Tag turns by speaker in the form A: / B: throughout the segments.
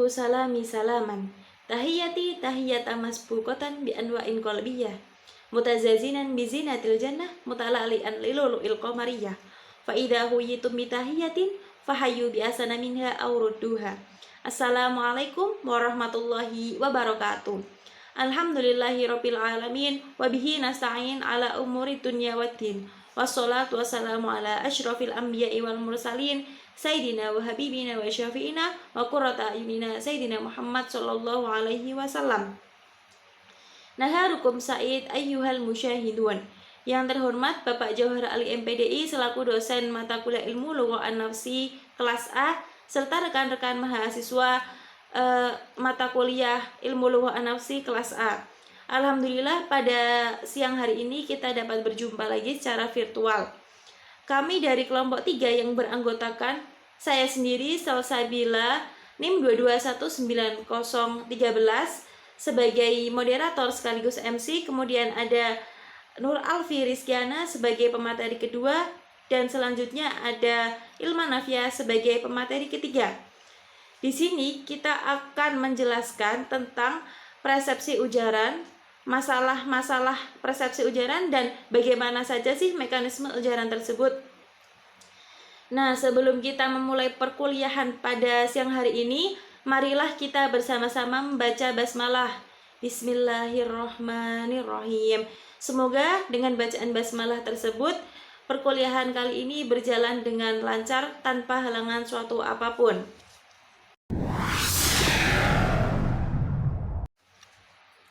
A: salami salaman. Tahiyyati tahiyyata masbuqatan bi anwa'in qalbiyah. Mutazazinan bi zinatil jannah mutala'lian lilulu'il qamariyah. Fa idza huyitum bi tahiyyatin fahayyu bi asana minha aw rudduha. Assalamualaikum warahmatullahi wabarakatuh. Alhamdulillahi rabbil alamin wa bihi nasta'in ala umuri dunya waddin. Wassalatu wassalamu ala asyrafil anbiya'i wal mursalin Sayyidina wa habibina wa syafi'ina wa qurrata ayunina Sayyidina Muhammad sallallahu alaihi wasallam. Naharukum Said ayyuhal musyahidun. Yang terhormat Bapak Jauhar Ali MPDI selaku dosen mata kuliah ilmu lugha an-nafsi kelas A serta rekan-rekan mahasiswa mata kuliah ilmu lugha an-nafsi kelas A. Alhamdulillah pada siang hari ini kita dapat berjumpa lagi secara virtual. Kami dari kelompok 3 yang beranggotakan saya sendiri Salsabila NIM 2219013 sebagai moderator sekaligus MC, kemudian ada Nur Alfi Rizkiana sebagai pemateri kedua, dan selanjutnya ada Ilma Nafia sebagai pemateri ketiga. Di sini kita akan menjelaskan tentang persepsi ujaran, masalah-masalah persepsi ujaran, dan bagaimana saja sih mekanisme ujaran tersebut. Nah, sebelum kita memulai perkuliahan pada siang hari ini, marilah kita bersama-sama membaca basmalah. Bismillahirrahmanirrahim. Semoga dengan bacaan basmalah tersebut, perkuliahan kali ini berjalan dengan lancar tanpa halangan suatu apapun.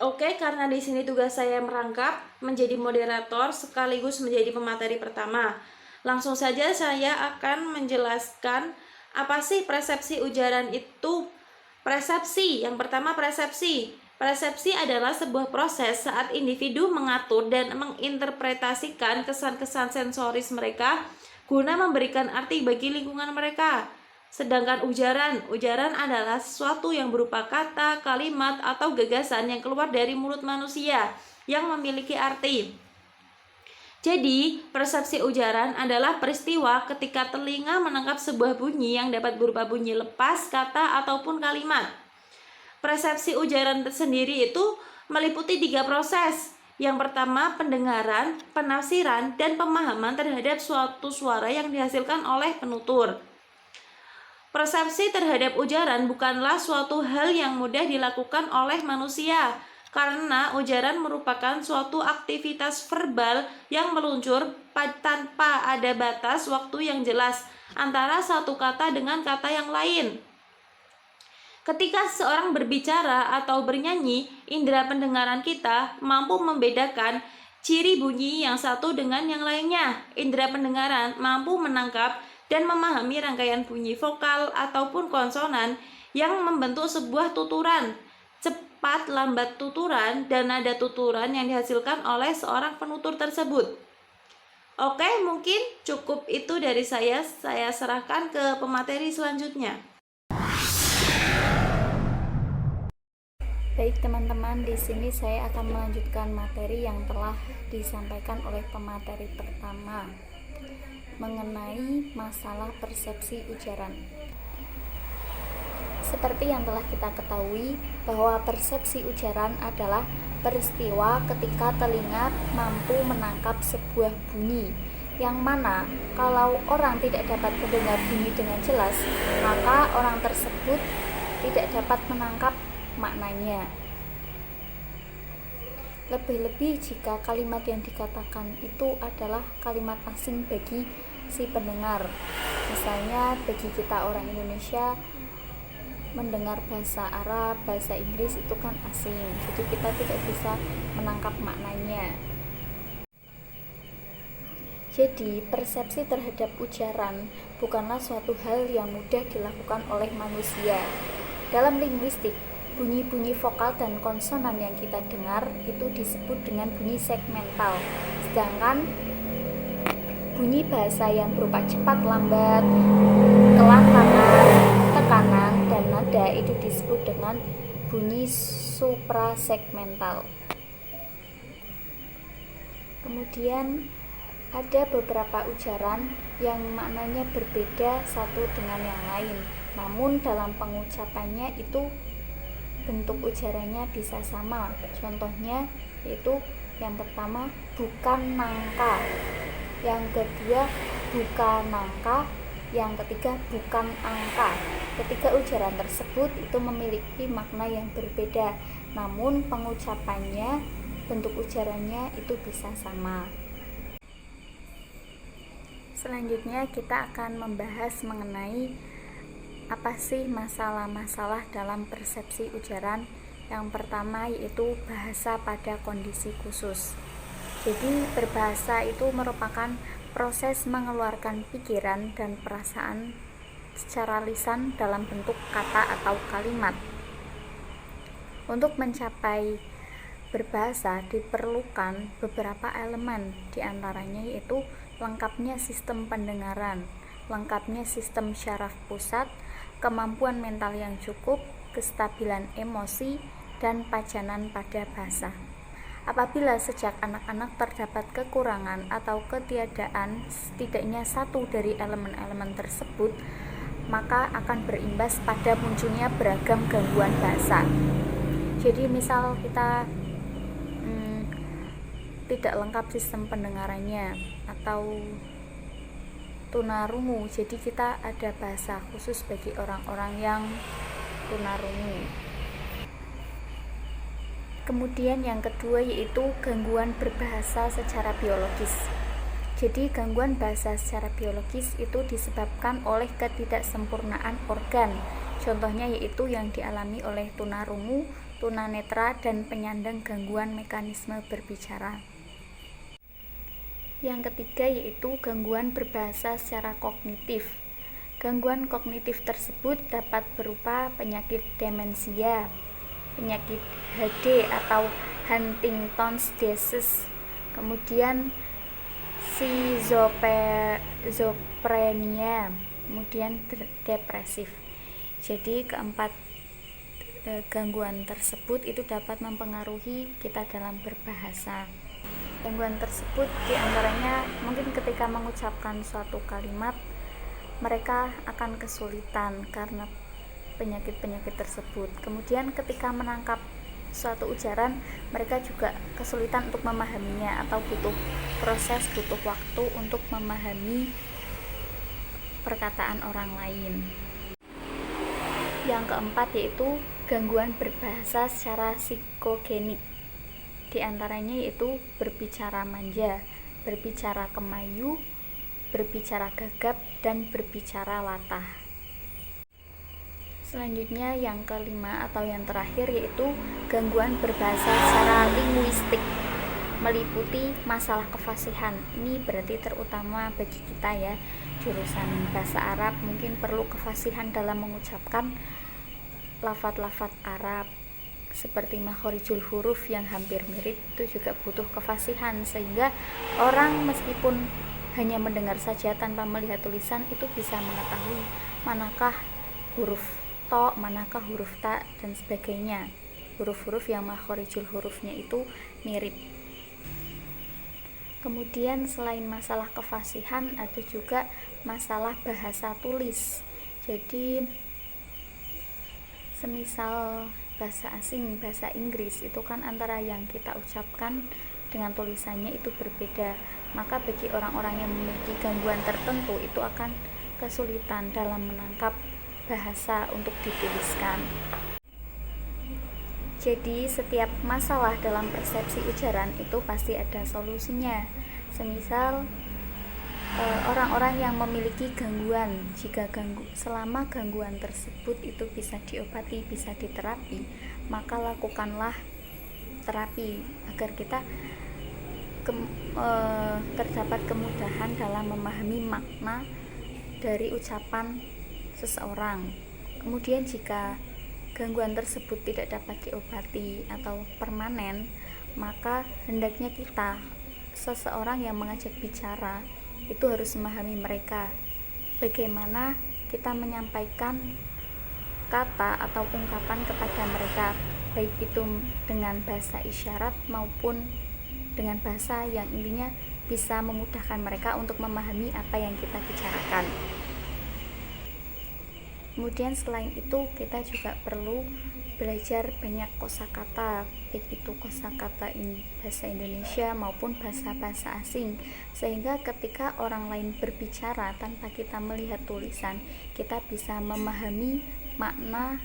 A: Oke, karena di sini tugas saya merangkap menjadi moderator sekaligus menjadi pemateri pertama. Langsung saja saya akan menjelaskan apa sih persepsi ujaran itu. Persepsi, yang pertama persepsi. Persepsi adalah sebuah proses saat individu mengatur dan menginterpretasikan kesan-kesan sensoris mereka guna memberikan arti bagi lingkungan mereka. Sedangkan ujaran adalah sesuatu yang berupa kata, kalimat, atau gagasan yang keluar dari mulut manusia yang memiliki arti. Jadi, persepsi ujaran adalah peristiwa ketika telinga menangkap sebuah bunyi yang dapat berupa bunyi lepas, kata, ataupun kalimat. Persepsi ujaran tersendiri itu meliputi 3 proses. Yang pertama, pendengaran, penafsiran, dan pemahaman terhadap suatu suara yang dihasilkan oleh penutur. Persepsi terhadap ujaran bukanlah suatu hal yang mudah dilakukan oleh manusia, karena ujaran merupakan suatu aktivitas verbal yang meluncur tanpa ada batas waktu yang jelas antara satu kata dengan kata yang lain. Ketika seseorang berbicara atau bernyanyi, indera pendengaran kita mampu membedakan ciri bunyi yang satu dengan yang lainnya. Indera pendengaran mampu menangkap dan memahami rangkaian bunyi vokal ataupun konsonan yang membentuk sebuah tuturan, cepat lambat tuturan, dan nada tuturan yang dihasilkan oleh seorang penutur tersebut. Oke, mungkin cukup itu dari saya serahkan ke pemateri selanjutnya.
B: Baik teman-teman, di sini saya akan melanjutkan materi yang telah disampaikan oleh pemateri pertama mengenai masalah persepsi ujaran. Seperti yang telah kita ketahui bahwa persepsi ujaran adalah peristiwa ketika telinga mampu menangkap sebuah bunyi, yang mana kalau orang tidak dapat mendengar bunyi dengan jelas, maka orang tersebut tidak dapat menangkap maknanya. Lebih-lebih jika kalimat yang dikatakan itu adalah kalimat asing bagi si pendengar. Misalnya bagi kita orang Indonesia mendengar bahasa Arab, bahasa Inggris itu kan asing, jadi kita tidak bisa menangkap maknanya. Jadi persepsi terhadap ujaran bukanlah suatu hal yang mudah dilakukan oleh manusia. Dalam linguistik, bunyi-bunyi vokal dan konsonan yang kita dengar itu disebut dengan bunyi segmental. Sedangkan bunyi bahasa yang berupa cepat lambat, kelantaran, tekanan, dan nada itu disebut dengan bunyi suprasegmental. Kemudian ada beberapa ujaran yang maknanya berbeda satu dengan yang lain. namun dalam pengucapannya itu bentuk ujarannya bisa sama. Contohnya yaitu yang pertama bukan nangka, yang kedua bukan nangka, yang ketiga bukan angka. Ketiga ujaran tersebut itu memiliki makna yang berbeda, namun pengucapannya, bentuk ujarannya itu bisa sama. Selanjutnya kita akan membahas mengenai apa sih masalah-masalah dalam persepsi ujaran. Yang pertama yaitu bahasa pada kondisi khusus. Jadi berbahasa itu merupakan proses mengeluarkan pikiran dan perasaan secara lisan dalam bentuk kata atau kalimat. Untuk mencapai berbahasa diperlukan beberapa elemen, diantaranya yaitu lengkapnya sistem pendengaran, lengkapnya sistem syaraf pusat, kemampuan mental yang cukup, kestabilan emosi, dan pajanan pada bahasa. Apabila sejak anak-anak terdapat kekurangan atau ketiadaan setidaknya satu dari elemen-elemen tersebut, maka akan berimbas pada munculnya beragam gangguan bahasa. Jadi misal kita tidak lengkap sistem pendengarannya atau tunarungu, jadi kita ada bahasa khusus bagi orang-orang yang tunarungu. Kemudian yang kedua yaitu gangguan berbahasa secara biologis. Jadi gangguan bahasa secara biologis itu disebabkan oleh ketidaksempurnaan organ. Contohnya yaitu yang dialami oleh tunarungu, tunanetra, dan penyandang gangguan mekanisme berbicara. Yang ketiga yaitu gangguan berbahasa secara kognitif. Gangguan kognitif tersebut dapat berupa penyakit demensia, penyakit HD atau Huntington's disease, kemudian schizophrenia, kemudian depresif. Jadi keempat gangguan tersebut itu dapat mempengaruhi kita dalam berbahasa. Gangguan tersebut diantaranya mungkin ketika mengucapkan suatu kalimat mereka akan kesulitan karena penyakit-penyakit tersebut. Kemudian ketika menangkap suatu ujaran mereka juga kesulitan untuk memahaminya atau butuh proses, butuh waktu untuk memahami perkataan orang lain. Yang keempat yaitu gangguan berbahasa secara psikogenik. Di antaranya yaitu berbicara manja, berbicara kemayu, berbicara gagap, dan berbicara latah. Selanjutnya yang kelima atau yang terakhir yaitu gangguan berbahasa secara linguistik, meliputi masalah kefasihan. Ini berarti terutama bagi kita ya, jurusan bahasa Arab mungkin perlu kefasihan dalam mengucapkan lafaz-lafaz Arab seperti makhorijul huruf yang hampir mirip, itu juga butuh kefasihan sehingga orang meskipun hanya mendengar saja tanpa melihat tulisan itu bisa mengetahui manakah huruf to, manakah huruf ta, dan sebagainya. Huruf-huruf yang makhorijul hurufnya itu mirip. Kemudian selain masalah kefasihan ada juga masalah bahasa tulis. Jadi semisal bahasa asing, bahasa Inggris itu kan antara yang kita ucapkan dengan tulisannya itu berbeda. Maka bagi orang-orang yang memiliki gangguan tertentu itu akan kesulitan dalam menangkap bahasa untuk dituliskan. Jadi setiap masalah dalam persepsi ujaran itu pasti ada solusinya. Semisal orang-orang yang memiliki gangguan, jika selama gangguan tersebut itu bisa diobati, bisa diterapi, maka lakukanlah terapi agar kita terdapat kemudahan dalam memahami makna dari ucapan seseorang. Kemudian jika gangguan tersebut tidak dapat diobati atau permanen, maka hendaknya kita, seseorang yang mengajak bicara, itu harus memahami mereka. Bagaimana kita menyampaikan kata atau ungkapan kepada mereka, baik itu dengan bahasa isyarat maupun dengan bahasa yang intinya bisa memudahkan mereka untuk memahami apa yang kita bicarakan. Kemudian selain itu kita juga perlu belajar banyak kosakata, baik itu kosakata bahasa Indonesia maupun bahasa-bahasa asing, sehingga ketika orang lain berbicara tanpa kita melihat tulisan, kita bisa memahami makna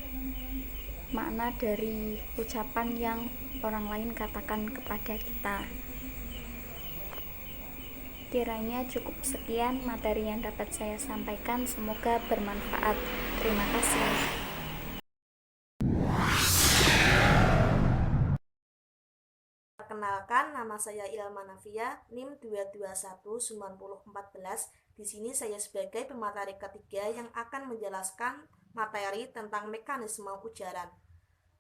B: dari ucapan yang orang lain katakan kepada kita. Kiranya cukup sekian materi yang dapat saya sampaikan, semoga bermanfaat. Terima kasih.
A: Perkenalkan, nama saya Ilma Nafia, NIM 2219014. Di sini saya sebagai pemateri ketiga yang akan menjelaskan materi tentang mekanisme ujaran.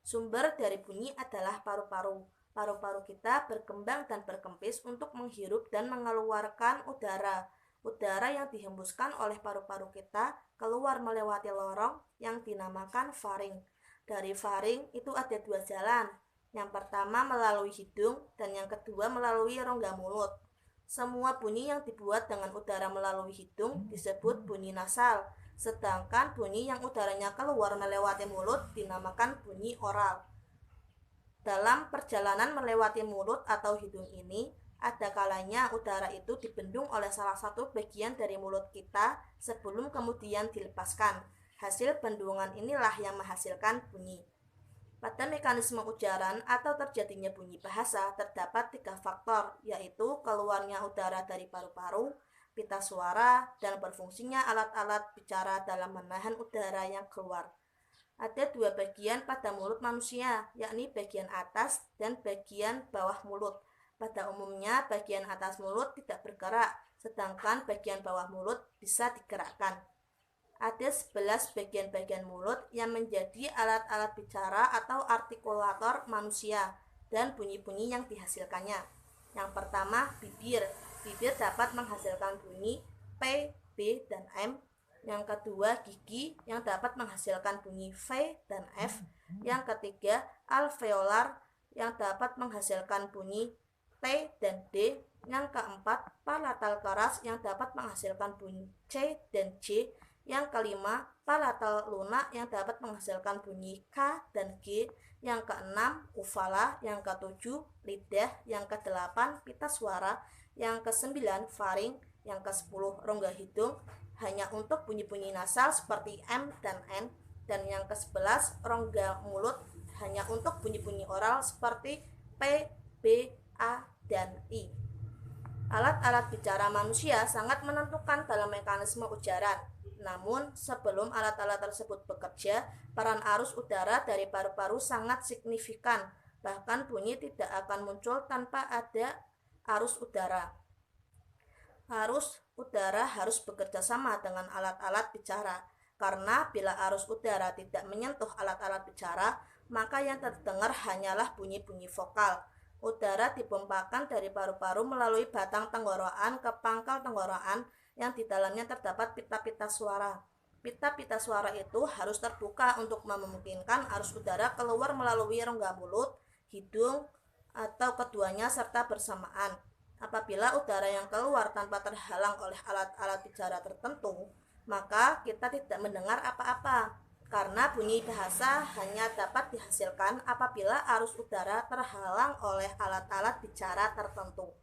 A: Sumber dari bunyi adalah paru-paru. Paru-paru kita berkembang dan berkempis untuk menghirup dan mengeluarkan udara. Udara yang dihembuskan oleh paru-paru kita keluar melewati lorong yang dinamakan faring. Dari faring itu ada dua jalan. Yang pertama melalui hidung dan yang kedua melalui rongga mulut. Semua bunyi yang dibuat dengan udara melalui hidung disebut bunyi nasal, sedangkan bunyi yang udaranya keluar melewati mulut dinamakan bunyi oral. Dalam perjalanan melewati mulut atau hidung ini, ada kalanya udara itu dibendung oleh salah satu bagian dari mulut kita sebelum kemudian dilepaskan. Hasil bendungan inilah yang menghasilkan bunyi. Pada mekanisme ujaran atau terjadinya bunyi bahasa terdapat 3 faktor, yaitu keluarnya udara dari paru-paru, pita suara, dan berfungsinya alat-alat bicara dalam menahan udara yang keluar. Ada 2 bagian pada mulut manusia, yakni bagian atas dan bagian bawah mulut. Pada umumnya, bagian atas mulut tidak bergerak, sedangkan bagian bawah mulut bisa digerakkan. Ada 11 bagian-bagian mulut yang menjadi alat-alat bicara atau artikulator manusia dan bunyi-bunyi yang dihasilkannya. Yang pertama, bibir. Bibir dapat menghasilkan bunyi P, B, dan M. Yang kedua, gigi yang dapat menghasilkan bunyi V dan F. Yang ketiga, alveolar yang dapat menghasilkan bunyi T dan D. Yang keempat, palatal keras yang dapat menghasilkan bunyi C dan J. Yang kelima, palatal lunak yang dapat menghasilkan bunyi K dan G. Yang keenam, uvala. Yang ketujuh, lidah. Yang kedelapan, pita suara. Yang kesembilan, faring. Yang kesepuluh, rongga hidung hanya untuk bunyi-bunyi nasal seperti M dan N. Dan yang ke-11, rongga mulut hanya untuk bunyi-bunyi oral seperti P, B, A, dan I. Alat-alat bicara manusia sangat menentukan dalam mekanisme ujaran. Namun, sebelum alat-alat tersebut bekerja, peran arus udara dari paru-paru sangat signifikan. Bahkan bunyi tidak akan muncul tanpa ada arus udara. Arus udara harus bekerja sama dengan alat-alat bicara. Karena bila arus udara tidak menyentuh alat-alat bicara, maka yang terdengar hanyalah bunyi-bunyi vokal. Udara dipompakan dari paru-paru melalui batang tenggorokan ke pangkal tenggorokan yang di dalamnya terdapat pita-pita suara. Pita-pita suara itu harus terbuka untuk memungkinkan arus udara keluar melalui rongga mulut, hidung, atau keduanya serta bersamaan. Apabila udara yang keluar tanpa terhalang oleh alat-alat bicara tertentu, maka kita tidak mendengar apa-apa. Karena bunyi bahasa hanya dapat dihasilkan apabila arus udara terhalang oleh alat-alat bicara tertentu.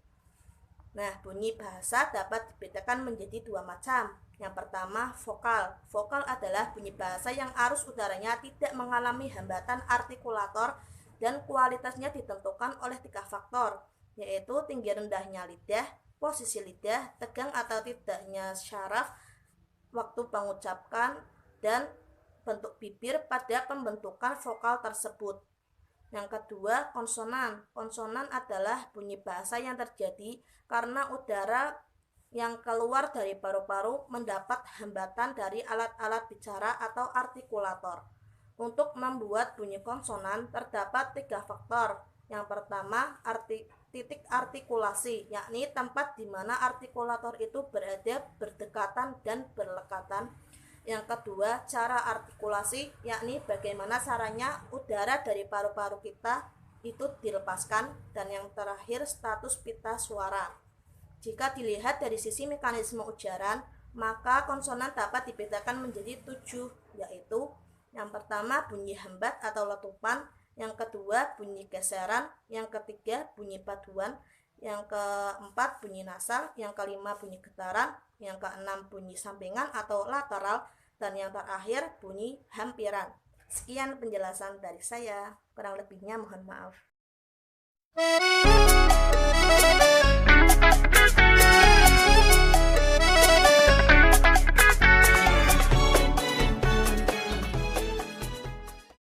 A: Nah, bunyi bahasa dapat dibedakan menjadi 2 macam. Yang pertama, vokal. Vokal adalah bunyi bahasa yang arus udaranya tidak mengalami hambatan artikulator dan kualitasnya ditentukan oleh 3 faktor, yaitu tinggi rendahnya lidah, posisi lidah, tegang atau tidaknya syaraf waktu mengucapkan, dan bentuk bibir pada pembentukan vokal tersebut. Yang kedua, konsonan. Konsonan adalah bunyi bahasa yang terjadi karena udara yang keluar dari paru-paru mendapat hambatan dari alat-alat bicara atau artikulator. Untuk membuat bunyi konsonan terdapat 3 faktor. Yang pertama, titik artikulasi, yakni tempat di mana artikulator itu berada berdekatan dan berlekatan. Yang kedua, cara artikulasi, yakni bagaimana caranya udara dari paru-paru kita itu dilepaskan. Dan yang terakhir, status pita suara. Jika dilihat dari sisi mekanisme ujaran, maka konsonan dapat dibedakan menjadi 7
C: yaitu yang pertama bunyi hambat atau letupan, yang kedua bunyi geseran, yang ketiga bunyi paduan, yang keempat bunyi nasal, yang kelima bunyi getaran, yang keenam bunyi sampingan atau lateral, dan yang terakhir bunyi hampiran. Sekian penjelasan dari saya, kurang lebihnya mohon maaf.